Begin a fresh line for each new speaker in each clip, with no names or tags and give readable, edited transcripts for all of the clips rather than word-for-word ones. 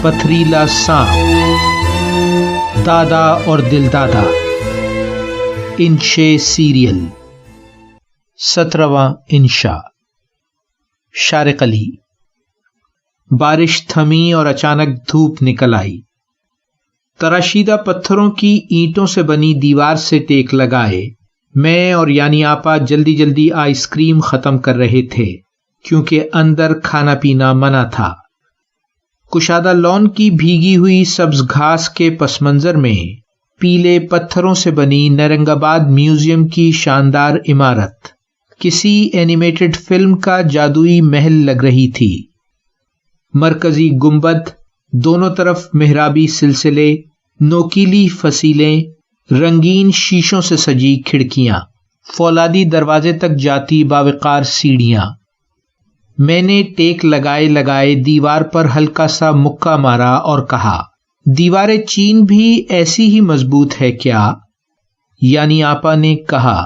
پتھریلا سانپ، دادا اور دل دادا، انشے سیریل، 17واں انشا۔ شارق علی۔ بارش تھمی اور اچانک دھوپ نکل آئی۔ تراشیدہ پتھروں کی اینٹوں سے بنی دیوار سے ٹیک لگائے میں اور یعنی آپا جلدی جلدی آئس کریم ختم کر رہے تھے، کیونکہ اندر کھانا پینا منع تھا۔ کشادہ لان کی بھیگی ہوئی سبز گھاس کے پس منظر میں پیلے پتھروں سے بنی نرنگ آباد میوزیم کی شاندار عمارت کسی اینیمیٹڈ فلم کا جادوئی محل لگ رہی تھی۔ مرکزی گنبد، دونوں طرف محرابی سلسلے، نوکیلی فصیلیں، رنگین شیشوں سے سجی کھڑکیاں، فولادی دروازے تک جاتی باوقار سیڑھیاں۔ میں نے ٹیک لگائے لگائے دیوار پر ہلکا سا مکہ مارا اور کہا، دیوار چین بھی ایسی ہی مضبوط ہے کیا؟ یعنی آپا نے کہا،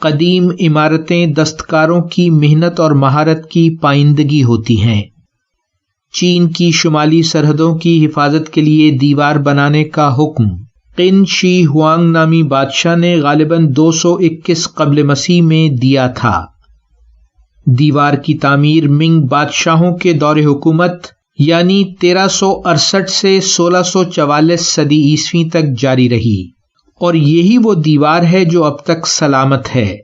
قدیم عمارتیں دستکاروں کی محنت اور مہارت کی پائندگی ہوتی ہیں۔ چین کی شمالی سرحدوں کی حفاظت کے لیے دیوار بنانے کا حکم قن شی ہوانگ نامی بادشاہ نے غالباً 221 قبل مسیح میں دیا تھا۔ دیوار کی تعمیر منگ بادشاہوں کے دور حکومت یعنی 1368 سے 1644 صدی عیسوی تک جاری رہی، اور یہی وہ دیوار ہے جو اب تک سلامت ہے۔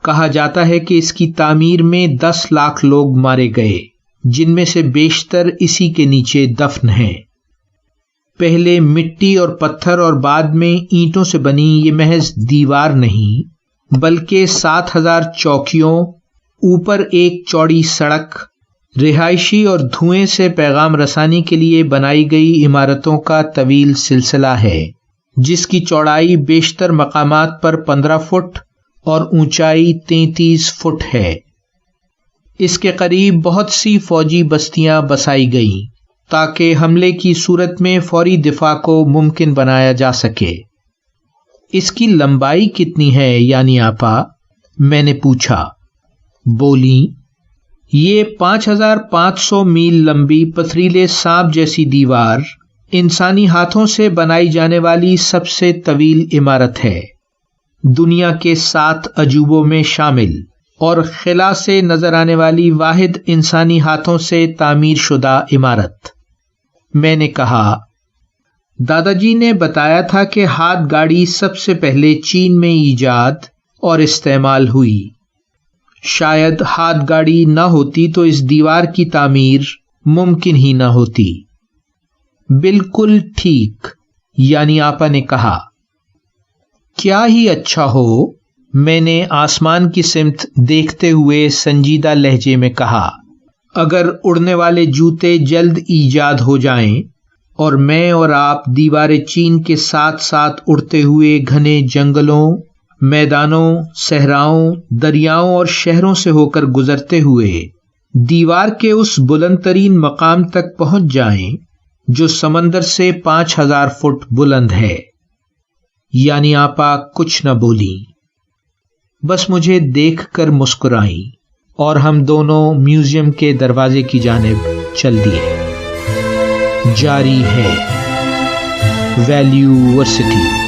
کہا جاتا ہے کہ اس کی تعمیر میں 10 لاکھ لوگ مارے گئے، جن میں سے بیشتر اسی کے نیچے دفن ہیں۔ پہلے مٹی اور پتھر اور بعد میں اینٹوں سے بنی یہ محض دیوار نہیں، بلکہ 7000 چوکیوں، اوپر ایک چوڑی سڑک، رہائشی اور دھوئیں سے پیغام رسانی کے لیے بنائی گئی عمارتوں کا طویل سلسلہ ہے، جس کی چوڑائی بیشتر مقامات پر 15 فٹ اور اونچائی 33 فٹ ہے۔ اس کے قریب بہت سی فوجی بستیاں بسائی گئیں تاکہ حملے کی صورت میں فوری دفاع کو ممکن بنایا جا سکے۔ اس کی لمبائی کتنی ہے یعنی آپا؟ میں نے پوچھا۔ بولی، یہ 5500 میل لمبی پتھریلے سانپ جیسی دیوار انسانی ہاتھوں سے بنائی جانے والی سب سے طویل عمارت ہے، دنیا کے 7 عجوبوں میں شامل، اور خلا سے نظر آنے والی واحد انسانی ہاتھوں سے تعمیر شدہ عمارت۔ میں نے کہا، دادا جی نے بتایا تھا کہ ہاتھ گاڑی سب سے پہلے چین میں ایجاد اور استعمال ہوئی۔ شاید ہاتھ گاڑی نہ ہوتی تو اس دیوار کی تعمیر ممکن ہی نہ ہوتی۔ بالکل ٹھیک، یعنی آپا نے کہا۔ کیا ہی اچھا ہو، میں نے آسمان کی سمت دیکھتے ہوئے سنجیدہ لہجے میں کہا، اگر اڑنے والے جوتے جلد ایجاد ہو جائیں اور میں اور آپ دیوار چین کے ساتھ ساتھ اڑتے ہوئے گھنے جنگلوں، میدانوں، صحراؤں، دریاؤں اور شہروں سے ہو کر گزرتے ہوئے دیوار کے اس بلند ترین مقام تک پہنچ جائیں جو سمندر سے 5000 فٹ بلند ہے۔ یعنی آپا کچھ نہ بولی، بس مجھے دیکھ کر مسکرائیں، اور ہم دونوں میوزیم کے دروازے کی جانب چل دیے۔ جاری ہے ویلیو ورسٹی۔